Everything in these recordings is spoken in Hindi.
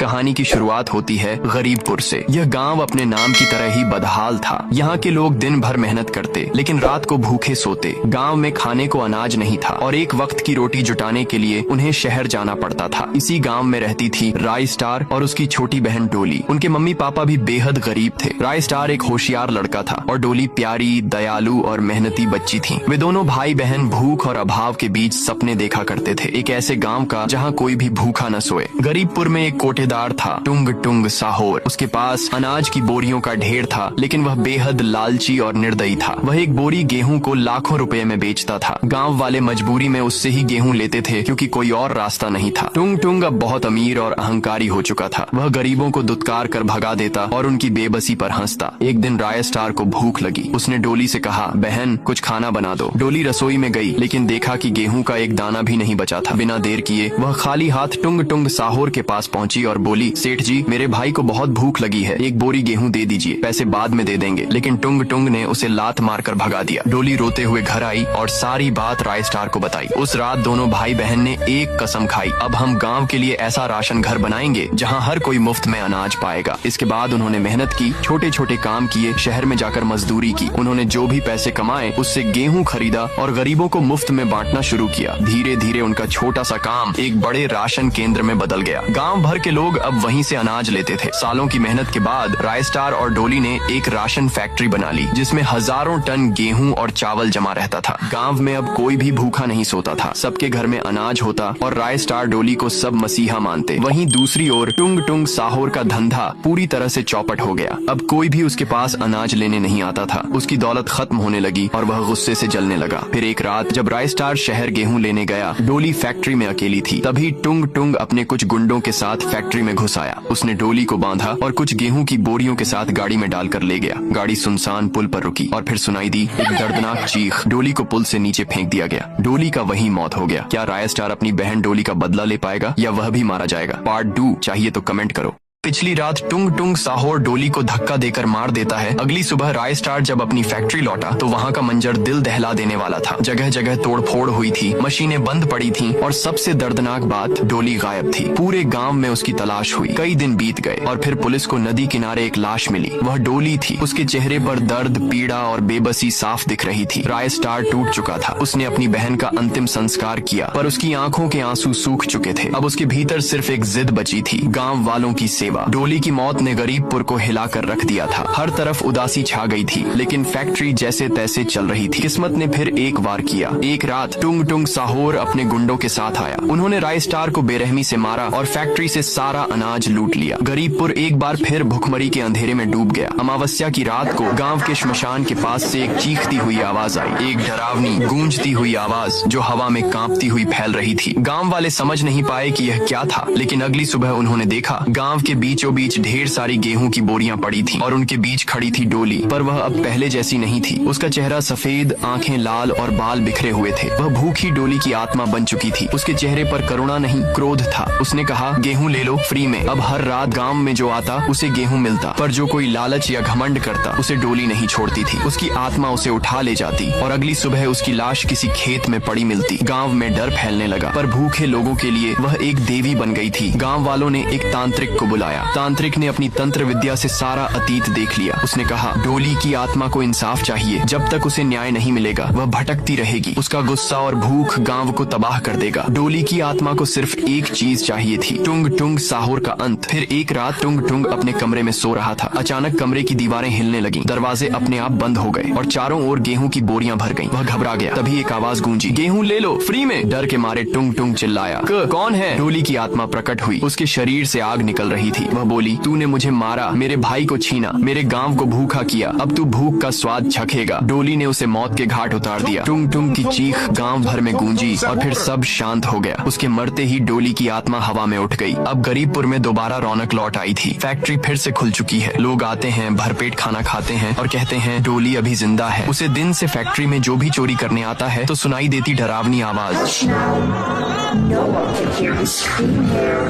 कहानी की शुरुआत होती है गरीबपुर से। यह गांव अपने नाम की तरह ही बदहाल था। यहाँ के लोग दिन भर मेहनत करते लेकिन रात को भूखे सोते। गांव में खाने को अनाज नहीं था और एक वक्त की रोटी जुटाने के लिए उन्हें शहर जाना पड़ता था। इसी गांव में रहती थी राय स्टार और उसकी छोटी बहन डोली। उनके मम्मी पापा भी बेहद गरीब थे। राय स्टार एक होशियार लड़का था और डोली प्यारी, दयालु और मेहनती बच्ची थी। वे दोनों भाई बहन भूख और अभाव के बीच सपने देखा करते थे, एक ऐसे गांव का जहां कोई भी भूखा न सोए। गरीबपुर में एक कोटेदार था, टुंग टुंग साहोर। उसके पास अनाज की बोरियों का ढेर था लेकिन वह बेहद लालची और निर्दयी था। वह एक बोरी गेहूं को लाखों रुपए में बेचता था। गांव वाले मजबूरी में उससे ही गेहूं लेते थे क्योंकि कोई और रास्ता नहीं था। टुंग टुंग अब बहुत अमीर और अहंकारी हो चुका था। वह गरीबों को दुत्कार कर भगा देता और उनकी बेबसी पर हंसता। एक दिन राय स्टार को भूख लगी। उसने डोली से कहा, बहन कुछ खाना बना दो। डोली रसोई में गई लेकिन देखा कि गेहूं का एक दाना भी नहीं बचा था। बिना देर किए वह खाली हाथ टुंग टुंग साहोर के पास पहुंची और बोली, सेठ जी मेरे भाई को बहुत भूख लगी है, एक बोरी गेहूं दे दीजिए, पैसे बाद में दे देंगे। लेकिन टुंग टुंग ने उसे लात मारकर भगा दिया। डोली रोते हुए घर आई और सारी बात राय स्टार को बताई। उस रात दोनों भाई बहन ने एक कसम खाई, अब हम गांव के लिए ऐसा राशन घर बनाएंगे जहां हर कोई मुफ्त में अनाज पाएगा। इसके बाद उन्होंने मेहनत की, छोटे छोटे काम किए, शहर में जाकर मजदूरी की। उन्होंने जो भी पैसे कमाए उससे गेहूं खरीदा और गरीबों को मुफ्त में बांटना शुरू किया। धीरे धीरे उनका छोटा सा काम एक बड़े राशन केंद्र में बदल गया। गांव भर के लोग अब वहीं से अनाज लेते थे। सालों की मेहनत के बाद राय स्टार और डोली ने एक राशन फैक्ट्री बना ली जिसमें हजारों टन गेहूं और चावल जमा रहता था। गांव में अब कोई भी भूखा नहीं सोता था। सबके घर में अनाज होता और राय स्टार डोली को सब मसीहा मानते। वहीं दूसरी ओर टुंग टुंग साहोर का धंधा पूरी तरह से चौपट हो गया। अब कोई भी उसके पास अनाज लेने नहीं आता था। उसकी दौलत खत्म होने लगी और वह गुस्से से जलने लगा। फिर एक रात जब राय स्टार शहर गेहूं लेने गया, डोली फैक्ट्री में अकेली थी। तभी टुंग टुंग अपने कुछ गुंडों के साथ फैक्ट्री में घुस आया। उसने डोली को बांधा और कुछ गेहूं की बोरियों के साथ गाड़ी में डालकर ले गया। गाड़ी सुनसान पुल पर रुकी और फिर सुनाई दी एक दर्दनाक चीख। डोली को पुल से नीचे फेंक दिया गया। डोली का वहीं मौत हो गया। क्या राय स्टार अपनी बहन डोली का बदला ले पाएगा या वह भी मारा जाएगा? पार्ट 2 चाहिए तो कमेंट करो। पिछली रात टुंग टुंग साहोर डोली को धक्का देकर मार देता है। अगली सुबह राय स्टार जब अपनी फैक्ट्री लौटा तो वहाँ का मंजर दिल दहला देने वाला था। जगह जगह तोड़फोड़ हुई थी, मशीनें बंद पड़ी थीं और सबसे दर्दनाक बात, डोली गायब थी। पूरे गांव में उसकी तलाश हुई। कई दिन बीत गए और फिर पुलिस को नदी किनारे एक लाश मिली। वह डोली थी। उसके चेहरे पर दर्द, पीड़ा और बेबसी साफ दिख रही थी। राय स्टार टूट चुका था। उसने अपनी बहन का अंतिम संस्कार किया पर उसकी आंखों के आंसू सूख चुके थे। अब उसके भीतर सिर्फ एक जिद बची थी, गाँव वालों की सेवा। डोली की मौत ने गरीबपुर को हिलाकर रख दिया था। हर तरफ उदासी छा गई थी लेकिन फैक्ट्री जैसे तैसे चल रही थी। किस्मत ने फिर एक वार किया। एक रात टुंग टुंग साहोर अपने गुंडों के साथ आया। उन्होंने राय स्टार को बेरहमी से मारा और फैक्ट्री से सारा अनाज लूट लिया। गरीबपुर एक बार फिर भुखमरी के अंधेरे में डूब गया। अमावस्या की रात को गांव के श्मशान के पास से एक चीखती हुई आवाज आई, एक डरावनी गूंजती हुई आवाज जो हवा में कांपती हुई फैल रही थी। गांव वाले समझ नहीं पाए कि यह क्या था, लेकिन अगली सुबह उन्होंने देखा गांव के बीचों बीच ढेर सारी गेहूं की बोरियां पड़ी थीं और उनके बीच खड़ी थी डोली। पर वह अब पहले जैसी नहीं थी। उसका चेहरा सफेद, आंखें लाल और बाल बिखरे हुए थे। वह भूखी डोली की आत्मा बन चुकी थी। उसके चेहरे पर करुणा नहीं, क्रोध था। उसने कहा, गेहूं ले लो फ्री में। अब हर रात गांव में जो आता उसे गेहूं मिलता, पर जो कोई लालच या घमंड करता उसे डोली नहीं छोड़ती थी। उसकी आत्मा उसे उठा ले जाती और अगली सुबह उसकी लाश किसी खेत में पड़ी मिलती। गाँव में डर फैलने लगा पर भूखे लोगों के लिए वह एक देवी बन गई थी। गाँव वालों ने एक तांत्रिक को बुलाया। तांत्रिक ने अपनी तंत्र विद्या से सारा अतीत देख लिया। उसने कहा, डोली की आत्मा को इंसाफ चाहिए। जब तक उसे न्याय नहीं मिलेगा वह भटकती रहेगी। उसका गुस्सा और भूख गांव को तबाह कर देगा। डोली की आत्मा को सिर्फ एक चीज चाहिए थी, टुंग टुंग साहोर का अंत। फिर एक रात टुंग टुंग अपने कमरे में सो रहा था। अचानक कमरे की दीवारें हिलने लगी, दरवाजे अपने आप बंद हो गए और चारों ओर गेहूं की बोरियां भर गईं। वह घबरा गया। तभी एक आवाज गूंजी, गेहूं ले लो फ्री में। डर के मारे टुंग टुंग चिल्लाया, कौन है? डोली की आत्मा प्रकट हुई। उसके शरीर से आग निकल रही थी। वह बोली, तूने मुझे मारा, मेरे भाई को छीना, मेरे गांव को भूखा किया, अब तू भूख का स्वाद चखेगा। डोली ने उसे मौत के घाट उतार दिया। टुंग टुंग की चीख गांव भर में गूंजी और फिर सब शांत हो गया। उसके मरते ही डोली की आत्मा हवा में उठ गई। अब गरीबपुर में दोबारा रौनक लौट आई थी। फैक्ट्री फिर से खुल चुकी है। लोग आते हैं, भरपेट खाना खाते हैं और कहते हैं डोली अभी जिंदा है। उसे दिन से फैक्ट्री में जो भी चोरी करने आता है तो सुनाई देती डरावनी आवाज।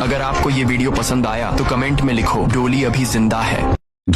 अगर आपको ये वीडियो पसंद आया तो कमेंट में लिखो, डोली अभी जिंदा है।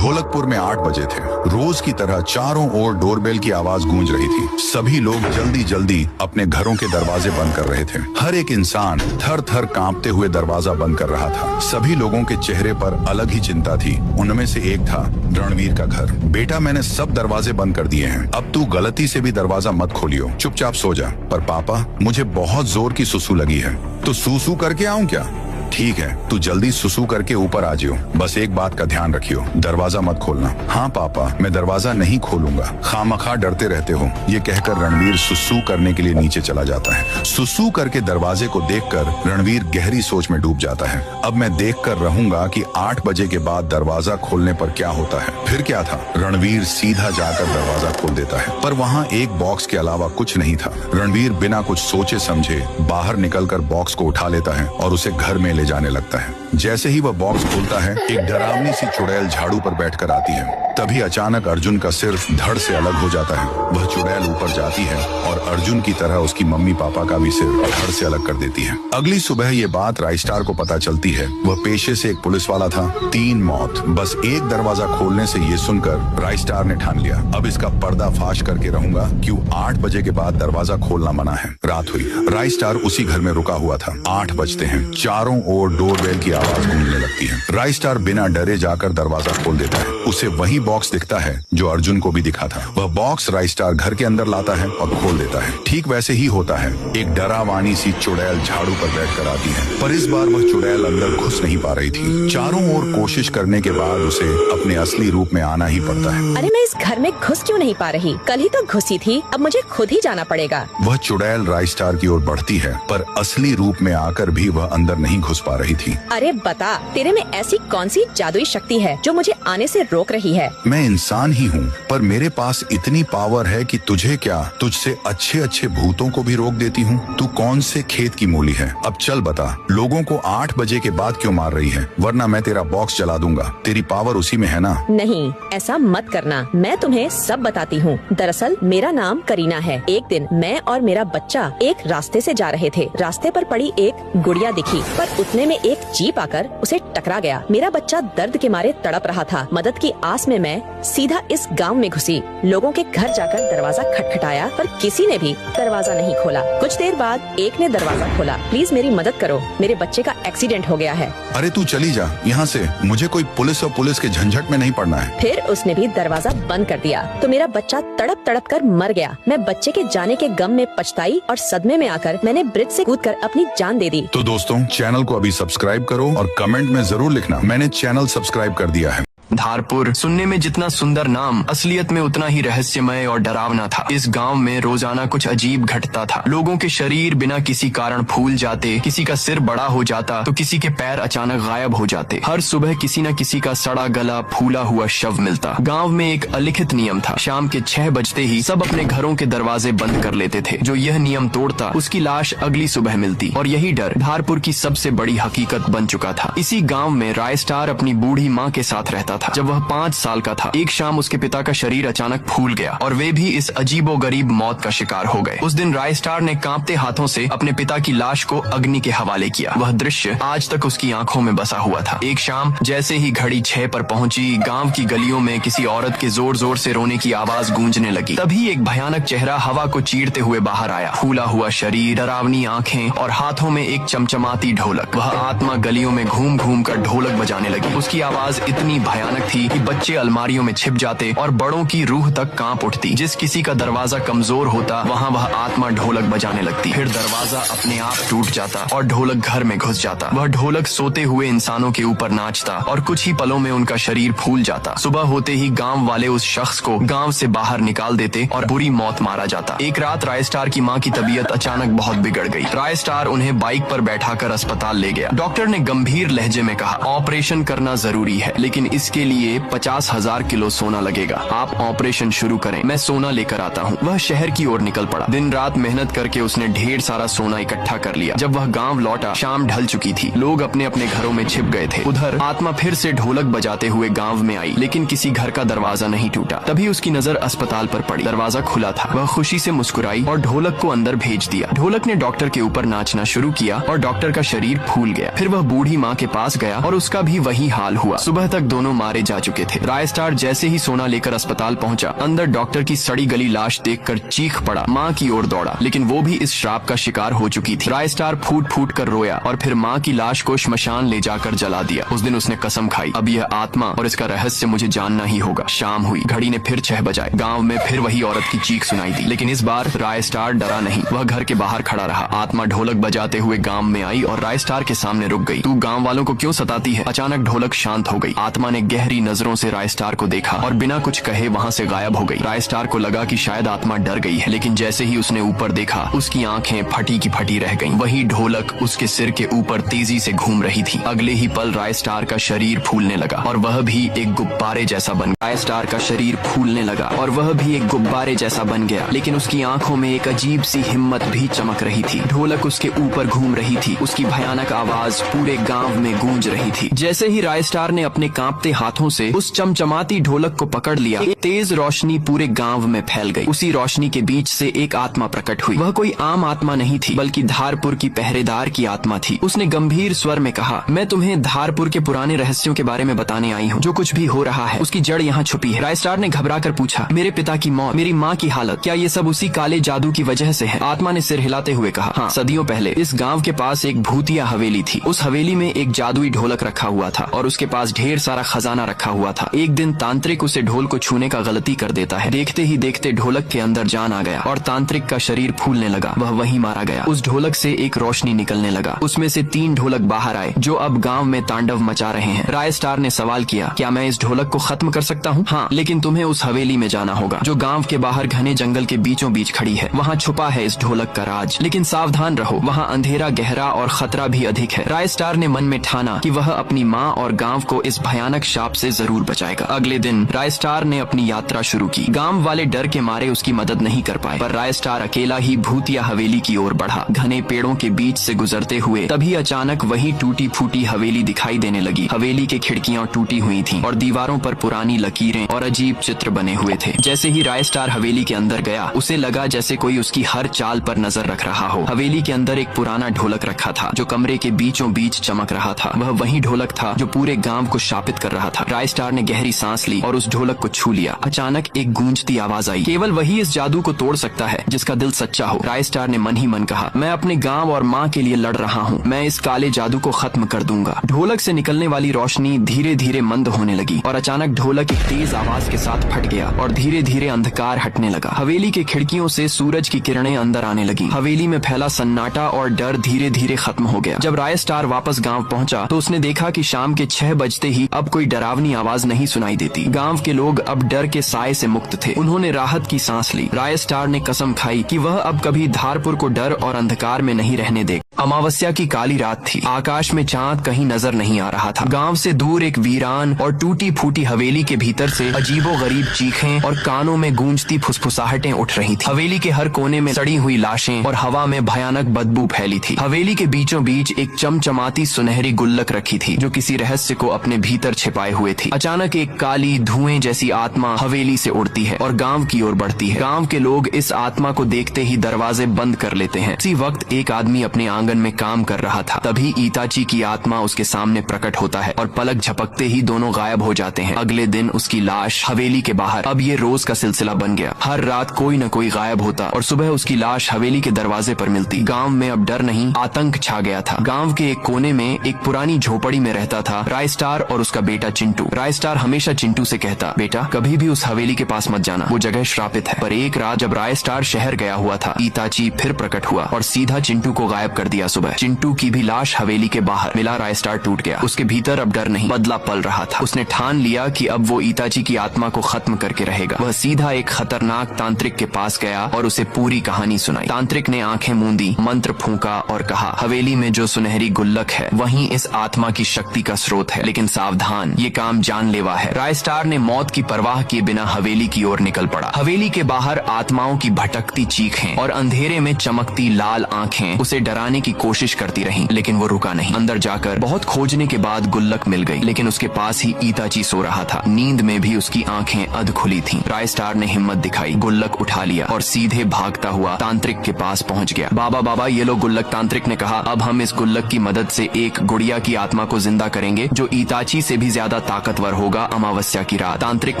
ढोलकपुर में 8 बजे थे। रोज की तरह चारों ओर डोरबेल की आवाज गूंज रही थी। सभी लोग जल्दी जल्दी अपने घरों के दरवाजे बंद कर रहे थे। हर एक इंसान थर थर कांपते हुए दरवाजा बंद कर रहा था। सभी लोगों के चेहरे पर अलग ही चिंता थी। उनमें से एक था रणवीर का घर। बेटा, मैंने सब दरवाजे बंद कर दिए हैं, अब तू गलती से भी दरवाजा मत खोलियो, चुपचाप सो जा। पर पापा, मुझे बहुत जोर की सुसु लगी है, तो सूसू करके आऊं क्या? ठीक है, तू जल्दी सुसु करके ऊपर आ जियो, बस एक बात का ध्यान रखियो, दरवाजा मत खोलना। हाँ पापा, मैं दरवाजा नहीं खोलूंगा, खामखा डरते रहते हो। ये कहकर रणवीर सुसु करने के लिए नीचे चला जाता है। सुसु करके दरवाजे को देखकर रणवीर गहरी सोच में डूब जाता है। अब मैं देख कर रहूंगा कि 8 बजे के बाद दरवाजा खोलने पर क्या होता है। फिर क्या था, रणवीर सीधा जाकर दरवाजा खोल देता है, पर वहाँ एक बॉक्स के अलावा कुछ नहीं था। रणवीर बिना कुछ सोचे समझे बाहर निकलकर बॉक्स को उठा लेता है और उसे घर में ले जाने लगता है। जैसे ही वह बॉक्स खोलता है, एक डरावनी सी चुड़ैल झाड़ू पर बैठकर आती है। तभी अचानक अर्जुन का सिर धड़ से अलग हो जाता है। वह चुड़ैल ऊपर जाती है और अर्जुन की तरह उसकी मम्मी पापा का भी सिर धड़ से अलग कर देती है। अगली सुबह ये बात राइस्टार को पता चलती है। वह पेशे से एक पुलिस वाला था। 3 मौत बस एक दरवाजा खोलने से ये सुनकर राइस्टार ने ठान लिया, अब इसका पर्दा फाश करके रहूंगा। क्यों 8 बजे के बाद दरवाजा खोलना मना है। रात हुई, राइस्टार उसी घर में रुका हुआ था। 8 बजते हैं, चारों ओर डोरबेल की आवाज गूंजने लगती है। राइस्टार बिना डरे जाकर दरवाजा खोल देता है। उसे वही बॉक्स दिखता है जो अर्जुन को भी दिखा था। वह बॉक्स राइस्टार घर के अंदर लाता है और खोल देता है। ठीक वैसे ही होता है। एक डरावानी सी चुड़ैल झाड़ू पर बैठकर आती है, पर इस बार वह चुड़ैल अंदर घुस नहीं पा रही थी। चारों ओर कोशिश करने के बाद उसे अपने असली रूप में आना ही पड़ता है। अरे मैं इस घर में घुस क्यों नहीं पा रही? कल ही तो घुसी थी, अब मुझे खुद ही जाना पड़ेगा। वह चुड़ैल राइस्टार की ओर बढ़ती है, पर असली रूप में आकर भी वह अंदर नहीं घुस पा रही थी। अरे बता, तेरे में ऐसी कौन सी जादुई शक्ति है जो मुझे आने से रोक रही है? मैं इंसान ही हूँ, पर मेरे पास इतनी पावर है कि तुझे क्या, तुझसे अच्छे अच्छे भूतों को भी रोक देती हूँ। तू कौन से खेत की मूली है? अब चल बता, लोगों को 8 बजे के बाद क्यों मार रही है? वरना मैं तेरा बॉक्स जला दूंगा। तेरी पावर उसी में है ना? नहीं, ऐसा मत करना, मैं तुम्हें सब बताती हूँ। दरअसल मेरा नाम करीना है। एक दिन मैं और मेरा बच्चा एक रास्ते से जा रहे थे। रास्ते पर पड़ी एक गुड़िया दिखी, पर उतने में एक जीप आकर उसे टकरा गया। मेरा बच्चा दर्द के मारे तड़प रहा था। मदद की आस में मैं सीधा इस गांव में घुसी। लोगों के घर जाकर दरवाजा खटखटाया, पर किसी ने भी दरवाजा नहीं खोला। कुछ देर बाद एक ने दरवाजा खोला। प्लीज मेरी मदद करो, मेरे बच्चे का एक्सीडेंट हो गया है। अरे तू चली जा यहाँ से, मुझे कोई पुलिस के झंझट में नहीं पड़ना है। फिर उसने भी दरवाजा बंद कर दिया, तो मेरा बच्चा तड़प तड़प कर मर गया। मैं बच्चे के जाने के गम में पछताई और सदमे में आकर मैंने ब्रिज से कूदकर अपनी जान दे दी। तो दोस्तों, चैनल को अभी सब्सक्राइब करो और कमेंट में जरूर लिखना मैंने चैनल सब्सक्राइब कर दिया है। धारपुर सुनने में जितना सुंदर नाम, असलियत में उतना ही रहस्यमय और डरावना था। इस गांव में रोजाना कुछ अजीब घटता था। लोगों के शरीर बिना किसी कारण फूल जाते, किसी का सिर बड़ा हो जाता तो किसी के पैर अचानक गायब हो जाते। हर सुबह किसी न किसी का सड़ा गला, फूला हुआ शव मिलता। गांव में एक अलिखित नियम था, शाम के 6 बजते ही सब अपने घरों के दरवाजे बंद कर लेते थे। जो यह नियम तोड़ता उसकी लाश अगली सुबह मिलती, और यही डर धारपुर की सबसे बड़ी हकीकत बन चुका था। इसी गाँव में रायस्टार अपनी बूढ़ी माँ के साथ रहता था। जब वह 5 साल का था, एक शाम उसके पिता का शरीर अचानक फूल गया और वे भी इस अजीबोगरीब मौत का शिकार हो गए। उस दिन रायस्टार ने कांपते हाथों से अपने पिता की लाश को अग्नि के हवाले किया। वह दृश्य आज तक उसकी आंखों में बसा हुआ था। एक शाम जैसे ही घड़ी 6 पर पहुंची, गांव की गलियों में किसी औरत के जोर जोर से रोने की आवाज गूंजने लगी। तभी एक भयानक चेहरा हवा को चीरते हुए बाहर आया। फूला हुआ शरीर, डरावनी आंखें और हाथों में एक चमचमाती ढोलक। वह आत्मा गलियों में घूम घूम कर ढोलक बजाने लगी। उसकी आवाज इतनी भयानक थी कि बच्चे अलमारियों में छिप जाते और बड़ों की रूह तक कांप उठती। जिस किसी का दरवाजा कमजोर होता, वहाँ वह आत्मा ढोलक बजाने लगती। फिर दरवाजा अपने आप टूट जाता और ढोलक घर में घुस जाता। वह ढोलक सोते हुए इंसानों के ऊपर नाचता और कुछ ही पलों में उनका शरीर फूल जाता। सुबह होते ही गांव वाले उस शख्स को गांव से बाहर निकाल देते और बुरी मौत मारा जाता। एक रात रायस्टार की माँ की तबीयत अचानक बहुत बिगड़ गई। रायस्टार उन्हें बाइक पर बैठाकर अस्पताल ले गया। डॉक्टर ने गंभीर लहजे में कहा, ऑपरेशन करना जरूरी है, लेकिन इसके लिए 50,000 किलो सोना लगेगा। आप ऑपरेशन शुरू करें, मैं सोना लेकर आता हूँ। वह शहर की ओर निकल पड़ा। दिन रात मेहनत करके उसने ढेर सारा सोना इकट्ठा कर लिया। जब वह गांव लौटा, शाम ढल चुकी थी। लोग अपने अपने घरों में छिप गए थे। उधर आत्मा फिर से ढोलक बजाते हुए गांव में आई, लेकिन किसी घर का दरवाजा नहीं टूटा। तभी उसकी नजर अस्पताल पर पड़ी। दरवाजा खुला था। वह खुशी से मुस्कुराई और ढोलक को अंदर भेज दिया। ढोलक ने डॉक्टर के ऊपर नाचना शुरू किया और डॉक्टर का शरीर फूल गया। फिर वह बूढ़ी माँ के पास गया और उसका भी वही हाल हुआ। सुबह तक दोनों मारे मारे जा चुके थे। रायस्टार जैसे ही सोना लेकर अस्पताल पहुंचा, अंदर डॉक्टर की सड़ी गली लाश देखकर चीख पड़ा, माँ की ओर दौड़ा, लेकिन वो भी इस श्राप का शिकार हो चुकी थी। रायस्टार फूट फूट कर रोया और फिर माँ की लाश को श्मशान ले जाकर जला दिया। उस दिन उसने कसम खाई, अब यह आत्मा और इसका रहस्य मुझे जानना ही होगा। शाम हुई, घड़ी ने फिर 6 बजाए। गाँव में फिर वही औरत की चीख सुनाई दी, लेकिन इस बार रायस्टार डरा नहीं। वह घर के बाहर खड़ा रहा। आत्मा ढोलक बजाते हुए गांव में आई और रायस्टार के सामने रुक गई। तू गांव वालों को क्यों सताती है? अचानक ढोलक शांत हो गई। आत्मा ने गहरी नजरों से रायस्टार को देखा और बिना कुछ कहे वहां से गायब हो गई। रायस्टार को लगा कि शायद आत्मा डर गई है, लेकिन जैसे ही उसने ऊपर देखा, उसकी आंखें फटी की फटी रह गईं। वही ढोलक उसके सिर के ऊपर तेजी से घूम रही थी। अगले ही पल रायस्टार का शरीर फूलने लगा और वह भी एक गुब्बारे जैसा बन गया। रायस्टार का शरीर फूलने लगा और वह भी एक गुब्बारे जैसा बन गया, लेकिन उसकी आंखों में एक अजीब सी हिम्मत भी चमक रही थी। ढोलक उसके ऊपर घूम रही थी। उसकी भयानक आवाज पूरे गांव में गूंज रही थी। जैसे ही रायस्टार ने अपने कांपते हाथों से उस चमचमाती ढोलक को पकड़ लिया, एक तेज रोशनी पूरे गांव में फैल गई। उसी रोशनी के बीच से एक आत्मा प्रकट हुई। वह कोई आम आत्मा नहीं थी, बल्कि धारपुर की पहरेदार की आत्मा थी। उसने गंभीर स्वर में कहा, मैं तुम्हें धारपुर के पुराने रहस्यों के बारे में बताने आई हूँ। जो कुछ भी हो रहा है उसकी जड़ यहाँ छुपी है। रायस्टार ने घबरा कर पूछा, मेरे पिता की मौत, मेरी माँ की हालत, क्या ये सब उसी काले जादू की वजह से है? आत्मा ने सिर हिलाते हुए कहा, हाँ, सदियों पहले इस गांव के पास एक भूतिया हवेली थी। उस हवेली में एक जादुई ढोलक रखा हुआ था और उसके पास ढेर सारा खजाना रखा हुआ था। एक दिन तांत्रिक उसे ढोल को छूने का गलती कर देता है। देखते ही देखते ढोलक के अंदर जान आ गया और तांत्रिक का शरीर फूलने लगा। वह वहीं मारा गया। उस ढोलक से एक रोशनी निकलने लगा। उसमें से 3 ढोलक बाहर आए जो अब गांव में तांडव मचा रहे हैं। रायस्टार ने सवाल किया, क्या मैं इस ढोलक को खत्म कर सकता हूँ? हाँ, लेकिन तुम्हें उस हवेली में जाना होगा जो गांव के बाहर घने जंगल के बीचों बीच खड़ी है। वहाँ छुपा है इस ढोलक का राज, लेकिन सावधान रहो, वहाँ अंधेरा गहरा और खतरा भी अधिक है। रायस्टार ने मन में ठाना कि वह अपनी माँ और गांव को इस भयानक शाप से जरूर बचाएगा। अगले दिन रायस्टार ने अपनी यात्रा शुरू की। गांव वाले डर के मारे उसकी मदद नहीं कर पाए, पर रायस्टार अकेला ही भूतिया हवेली की ओर बढ़ा। घने पेड़ों के बीच से गुजरते हुए तभी अचानक वही टूटी फूटी हवेली दिखाई देने लगी। हवेली की खिड़कियां टूटी हुई थीं और दीवारों पर पुरानी लकीरें और अजीब चित्र बने हुए थे। जैसे ही रायस्टार हवेली के अंदर गया, उसे लगा जैसे कोई उसकी हर चाल पर नजर रख रहा हो। हवेली के अंदर एक पुराना ढोलक रखा था जो कमरे के बीचों बीच चमक रहा था। वह वही ढोलक था जो पूरे गांव को शापित कर रहा था। रायस्टार ने गहरी सांस ली और उस ढोलक को छू लिया। अचानक एक गूंजती आवाज आई, केवल वही इस जादू को तोड़ सकता है जिसका दिल सच्चा हो। रायस्टार ने मन ही मन कहा, मैं अपने गांव और माँ के लिए लड़ रहा हूँ। मैं इस काले जादू को खत्म कर दूंगा। ढोलक से निकलने वाली रोशनी धीरे धीरे मंद होने लगी और अचानक ढोलक एक तेज आवाज के साथ फट गया और धीरे धीरे अंधकार हटने लगा। हवेली के खिड़कियों से सूरज की किरणें अंदर आने लगी। हवेली में फैला सन्नाटा और डर धीरे धीरे खत्म हो गया। जब रायस्टार वापस गांव पहुंचा तो उसने देखा कि शाम के 6 बजते ही अब कोई डरावनी आवाज नहीं सुनाई देती। गांव के लोग अब डर के साए से मुक्त थे। उन्होंने राहत की सांस ली। रायस्टार ने कसम खाई कि वह अब कभी धारपुर को डर और अंधकार में नहीं रहने देगा। अमावस्या की काली रात थी। आकाश में चांद कहीं नजर नहीं आ रहा था। गांव से दूर एक वीरान और टूटी फूटी हवेली के भीतर से अजीबोगरीब चीखें और कानों में गूंजती फुसफुसाहटें उठ रही थी। हवेली के हर कोने में सड़ी हुई लाशें और हवा में भयानक बदबू फैली थी। हवेली के बीचों बीच एक चमचमाती सुनहरी गुल्लक रखी थी जो किसी रहस्य को अपने भीतर छिपाए हुए थी। अचानक एक काली धुएं जैसी आत्मा हवेली से उड़ती है और गांव की ओर बढ़ती है। गांव के लोग इस आत्मा को देखते ही दरवाजे बंद कर लेते हैं। उसी वक्त एक आदमी अपने आंगन में काम कर रहा था। तभी ईताची की आत्मा उसके सामने प्रकट होता है और पलक झपकते ही दोनों गायब हो जाते हैं। अगले दिन उसकी लाश हवेली के बाहर। अब ये रोज का सिलसिला बन गया। हर रात कोई न कोई गायब होता और सुबह उसकी लाश हवेली के दरवाजे पर मिलती। गांव में अब डर नहीं, आतंक छा गया था। गांव के एक कोने में एक पुरानी झोपड़ी में रहता था रायस्टार और उसका बेटा चिंटू। रायस्टार हमेशा चिंटू से कहता, बेटा कभी भी उस हवेली के पास मत जाना, वो जगह श्रापित है। पर एक रात जब रायस्टार शहर गया हुआ था, ईताची फिर प्रकट हुआ और सीधा चिंटू को गायब कर दिया। सुबह चिंटू की भी लाश हवेली के बाहर मिला। रायस्टार टूट गया। उसके भीतर अब डर नहीं, बदला पल रहा था। उसने ठान लिया कि अब वो ईताची की आत्मा को खत्म करके रहेगा। वह सीधा एक खतरनाक तांत्रिक के पास गया और उसे पूरी कहानी सुनाई। तांत्रिक ने आंखें मूंदी, मंत्र फूंका और कहा, हवेली में जो सुनहरी गुल्लक है वहीं इस आत्मा की शक्ति का स्रोत है, लेकिन सावधान, ये काम जानलेवा है। रायस्टार ने मौत की परवाह किए बिना हवेली की ओर निकल पड़ा। हवेली के बाहर आत्माओं की भटकती चीखें और अंधेरे में चमकती लाल आंखें उसे डराने की कोशिश करती रही, लेकिन वो रुका नहीं। अंदर जाकर बहुत खोजने के बाद गुल्लक मिल गई, लेकिन उसके पास ही इताची सो रहा था। नींद में भी उसकी आंखें अध खुली थीं। रायस्टार ने हिम्मत दिखाई, गुल्लक उठा लिया और सीधे भागता हुआ तांत्रिक के पास पहुंच गया। बाबा बाबा ये लो गुल्लक। तांत्रिक ने कहा, अब हम इस गुल्लक की मदद से एक गुड़िया की आत्मा को जिंदा करेंगे जो इताची से भी ज्यादा ताकतवर होगा। अमावस्या की रात तांत्रिक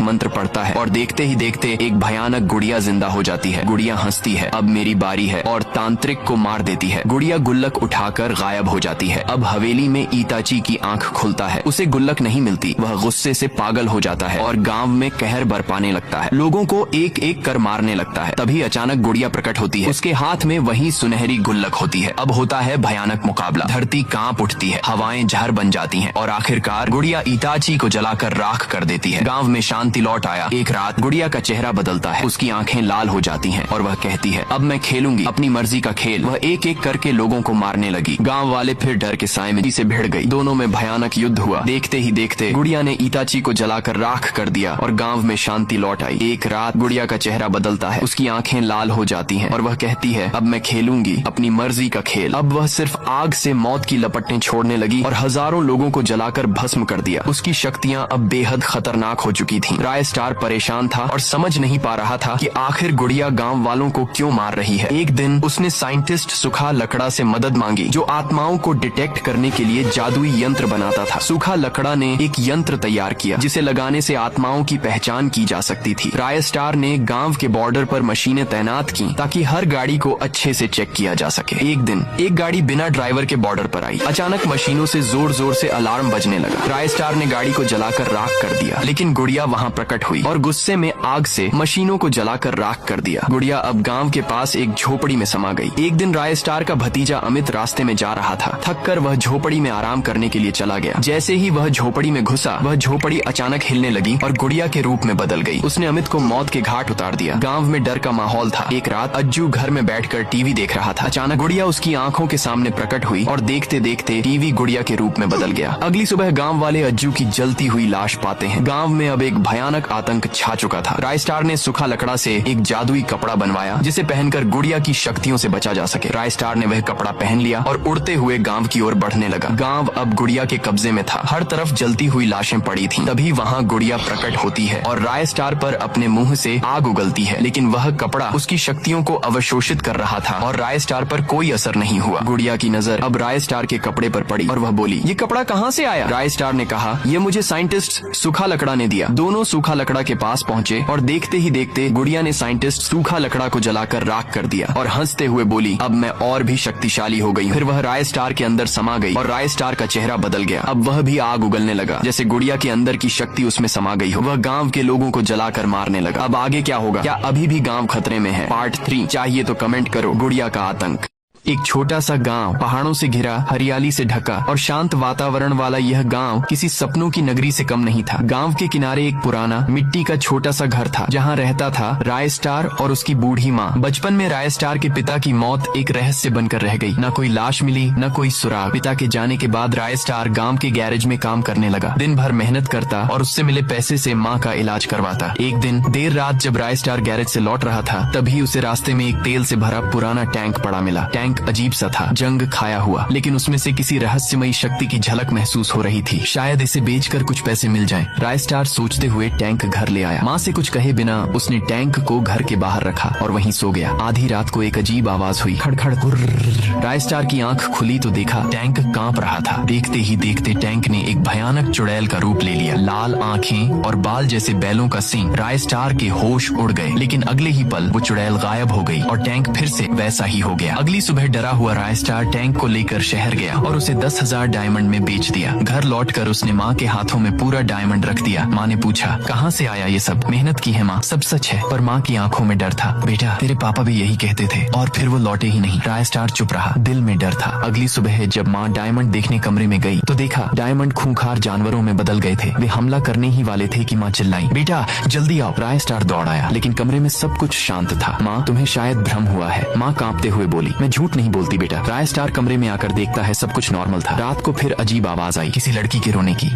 मंत्र पढ़ता है और देखते ही देखते एक भयानक गुड़िया जिंदा हो जाती है। गुड़िया हंसती है, अब मेरी बारी है, और तांत्रिक को मार देती है। गुड़िया गुल्लक उठाकर गायब हो जाती है। अब हवेली में इताची की आंख खुलता है, उसे गुल्लक नहीं मिलती। वह गुस्से से पागल हो जाता है और गांव में कहर बरपाने लगता है, लोगों को एक एक कर मारने लगता है। तभी अचानक गुड़िया प्रकट होती है, उसके हाथ में वही सुनहरी गुल्लक होती है। अब होता है भयानक मुकाबला। धरती कांप उठती है, हवाएं झर बन जाती हैं और आखिरकार गुड़िया इताची को जलाकर राख कर देती है। गांव में शांति लौट आया। एक रात गुड़िया का चेहरा बदलता है, उसकी आंखें लाल हो जाती हैं और वह कहती है, अब मैं खेलूंगी अपनी मर्जी का खेल। वह एक एक करके लोगों को मारने लगी। गांव वाले फिर डर के साए में से भिड़ गई। दोनों में भयानक युद्ध हुआ। देखते ही देखते गुड़िया ने इताची को जलाकर राख कर दिया और गांव में शांति लौट आई। एक रात गुड़िया का चेहरा बदलता है, उसकी आंखें लाल हो जाती हैं और वह कहती है, अब मैं खेलूंगी अपनी मर्जी का खेल। अब वह सिर्फ आग से मौत की लपटें छोड़ने लगी और हजारों लोगों को जलाकर भस्म कर दिया। उसकी शक्तियां अब बेहद खतरनाक हो चुकी थीं। रायस्टार परेशान था और समझ नहीं पा रहा था कि आखिर गुड़िया गांव वालों को क्यों मार रही है। एक दिन उसने साइंटिस्ट सूखा लकड़ा से मदद मांगी, जो आत्माओं को डिटेक्ट करने के लिए जादुई यंत्र बनाता था। सूखा लकड़ा ने एक यंत्र तैयार किया जिसे लगाने से आत्माओं की पहचान की जा सकती थी। रायस्टार ने गांव के बॉर्डर पर मशीनें तैनात की ताकि हर गाड़ी को अच्छे से चेक किया जा सके। एक दिन एक गाड़ी बिना ड्राइवर के बॉर्डर पर आई। अचानक मशीनों से जोर जोर से अलार्म बजने लगा। रायस्टार ने गाड़ी को जलाकर राख कर दिया, लेकिन गुड़िया वहाँ प्रकट हुई और गुस्से में आग से मशीनों को जलाकर राख कर दिया। गुड़िया अब गांव के पास एक झोपड़ी में समा गई। एक दिन रायस्टार का भतीजा अमित रास्ते में जा रहा था। थककर वह झोपड़ी में आराम करने के लिए चला गया। जैसे ही वह झोपड़ी में घुसा, वह झोपड़ी अचानक हिलने लगी और गुड़िया के रूप में बदल गई। उसने अमित को मौत के घाट उतार दिया। गांव में डर का माहौल था। एक रात अज्जू घर में बैठकर टीवी देख रहा था। अचानक गुड़िया उसकी आंखों के सामने प्रकट हुई और देखते देखते टीवी गुड़िया के रूप में बदल गया। अगली सुबह गांव वाले अज्जू की जलती हुई लाश पाते हैं। गांव में अब एक भयानक आतंक छा चुका था। रायस्टार ने सूखा लकड़ा से एक जादुई कपड़ा बनवाया जिसे पहनकर गुड़िया की शक्तियों से बचा जा सके। रायस्टार ने वह कपड़ा पहन लिया और उड़ते हुए गांव की ओर बढ़ने लगा। गांव अब गुड़िया के कब्जे में था। हर तरफ जलती हुई लाशें पड़ी थीं। तभी वहाँ गुड़िया प्रकट होती है और रायस्टार पर अपने मुंह से आग उगलती है, लेकिन वह कपड़ा उसकी शक्तियों को अवशोषित कर रहा था और रायस्टार पर कोई असर नहीं हुआ। गुड़िया की नजर अब रायस्टार के कपड़े पर पड़ी और वह बोली, ये कपड़ा कहाँ से आया? रायस्टार ने कहा, ये मुझे साइंटिस्ट सूखा लकड़ा ने दिया। दोनों सूखा लकड़ा के पास पहुँचे और देखते ही देखते गुड़िया ने साइंटिस्ट सूखा लकड़ा को जलाकर राख कर दिया और हंसते हुए बोली, अब मैं और भी शक्तिशाली हो गई। फिर वह रायस्टार के अंदर समा गई और रायस्टार का चेहरा बदल गया। अब वह भी आग उगलने लगा, जैसे गुड़िया के अंदर की शक्ति उसमें समा गई हो। वह गांव के लोगों को जलाकर मारने लगा। अब आगे क्या होगा? क्या अभी भी गांव खतरे में है? पार्ट 3 चाहिए तो कमेंट करो। गुड़िया का आतंक। एक छोटा सा गांव, पहाड़ों से घिरा, हरियाली से ढका और शांत वातावरण वाला यह गांव किसी सपनों की नगरी से कम नहीं था। गांव के किनारे एक पुराना मिट्टी का छोटा सा घर था जहां रहता था रायस्टार और उसकी बूढ़ी माँ। बचपन में रायस्टार के पिता की मौत एक रहस्य बनकर रह गई। न कोई लाश मिली, न कोई सुराग। पिता के जाने के बाद रायस्टार गांव के गैरेज में काम करने लगा। दिन भर मेहनत करता और उससे मिले पैसे से माँ का इलाज करवाता। एक दिन देर रात जब रायस्टार गैरेज से लौट रहा था, तभी उसे रास्ते में एक तेल से भरा पुराना टैंक पड़ा मिला। टैंक अजीब सा था, जंग खाया हुआ, लेकिन उसमें से किसी रहस्यमयी शक्ति की झलक महसूस हो रही थी। शायद इसे बेचकर कुछ पैसे मिल जाएं। रायस्टार सोचते हुए टैंक घर ले आया। माँ से कुछ कहे बिना उसने टैंक को घर के बाहर रखा और वहीं सो गया। आधी रात को एक अजीब आवाज हुई, खड़खड़ गुर्र। रायस्टार की आंख खुली तो देखा टैंक कांप रहा था। देखते ही देखते टैंक ने एक भयानक चुड़ैल का रूप ले लिया। लाल आंखें और बाल जैसे बैलों का सींग। रायस्टार के होश उड़ गए, लेकिन अगले ही पल वो चुड़ैल गायब हो गई और टैंक फिर से वैसा ही हो गया। अगली सुबह डरा हुआ रायस्टार टैंक को लेकर शहर गया और उसे 10,000 डायमंड में बेच दिया। घर लौटकर उसने माँ के हाथों में पूरा डायमंड रख दिया। माँ ने पूछा, कहाँ से आया ये सब? मेहनत की है माँ, सब सच है। पर माँ की आंखों में डर था। बेटा, तेरे पापा भी यही कहते थे। और फिर वो लौटे ही नहीं। रायस्टार चुप रहा, दिल में डर था। अगली सुबह जब माँ डायमंड देखने कमरे में गई तो देखा डायमंड खूंखार जानवरों में बदल गए थे। वे हमला करने ही वाले थे कि माँ चिल्लाई, बेटा जल्दी आओ। रायस्टार दौड़ आया, लेकिन कमरे में सब कुछ शांत था। माँ, तुम्हें शायद भ्रम हुआ है। माँ कांपते हुए बोली, मैं झूठ झूठ नहीं बोलती बेटा। राय स्टार कमरे में आकर देखता है सब कुछ नॉर्मल था। रात को फिर अजीब आवाज आई, किसी लड़की के रोने की।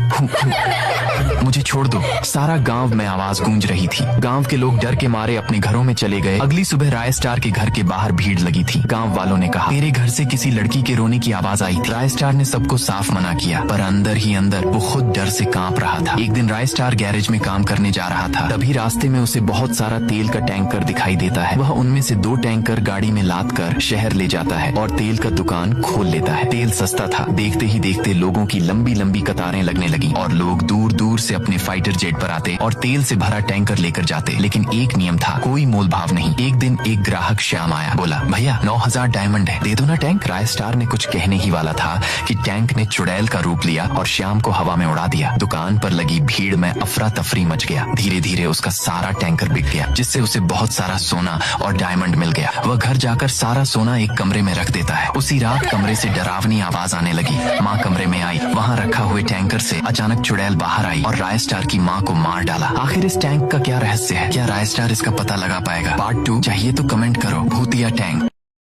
मुझे छोड़ दो। सारा गांव में आवाज गूंज रही थी। गांव के लोग डर के मारे अपने घरों में चले गए। अगली सुबह राय स्टार के घर के बाहर भीड़ लगी थी। गांव वालों ने कहा, तेरे घर से किसी लड़की के रोने की आवाज आई थी। राय स्टार ने सबको साफ मना किया, पर अंदर ही अंदर वो खुद डर से कांप रहा था। एक दिन राय स्टार गैरेज में काम करने जा रहा था। तभी रास्ते में उसे बहुत सारा तेल का टैंकर दिखाई देता है। वह उनमें से 2 टैंकर गाड़ी में लाद कर शहर ले जाता है और तेल का दुकान खोल लेता है। तेल सस्ता था। देखते ही देखते लोगों की लंबी लंबी कतारें लगने लगी और लोग दूर दूर से अपने फाइटर जेट पर आते और तेल से भरा टैंकर लेकर जाते। लेकिन एक नियम था, कोई मोल भाव नहीं। एक दिन एक ग्राहक श्याम आया, बोला, भैया 9000 डायमंड है, दे दो ना टैंक। राय स्टार ने कुछ कहने ही वाला था कि टैंक ने चुड़ैल का रूप लिया और श्याम को हवा में उड़ा दिया। दुकान पर लगी भीड़ में अफरा तफरी मच गया। धीरे धीरे उसका सारा टैंकर बिक गया, जिससे उसे बहुत सारा सोना और डायमंड मिल गया। वह घर जाकर सारा सोना एक कमरे में रख देता है। उसी रात कमरे से डरावनी आवाज आने लगी। माँ कमरे में आई। वहाँ रखा हुए टैंकर से अचानक चुड़ैल बाहर आई और राय स्टार की माँ को मार डाला। आखिर इस टैंक का क्या रहस्य है? क्या राय स्टार इसका पता लगा पाएगा? पार्ट 2 चाहिए तो कमेंट करो। भूतिया टैंक।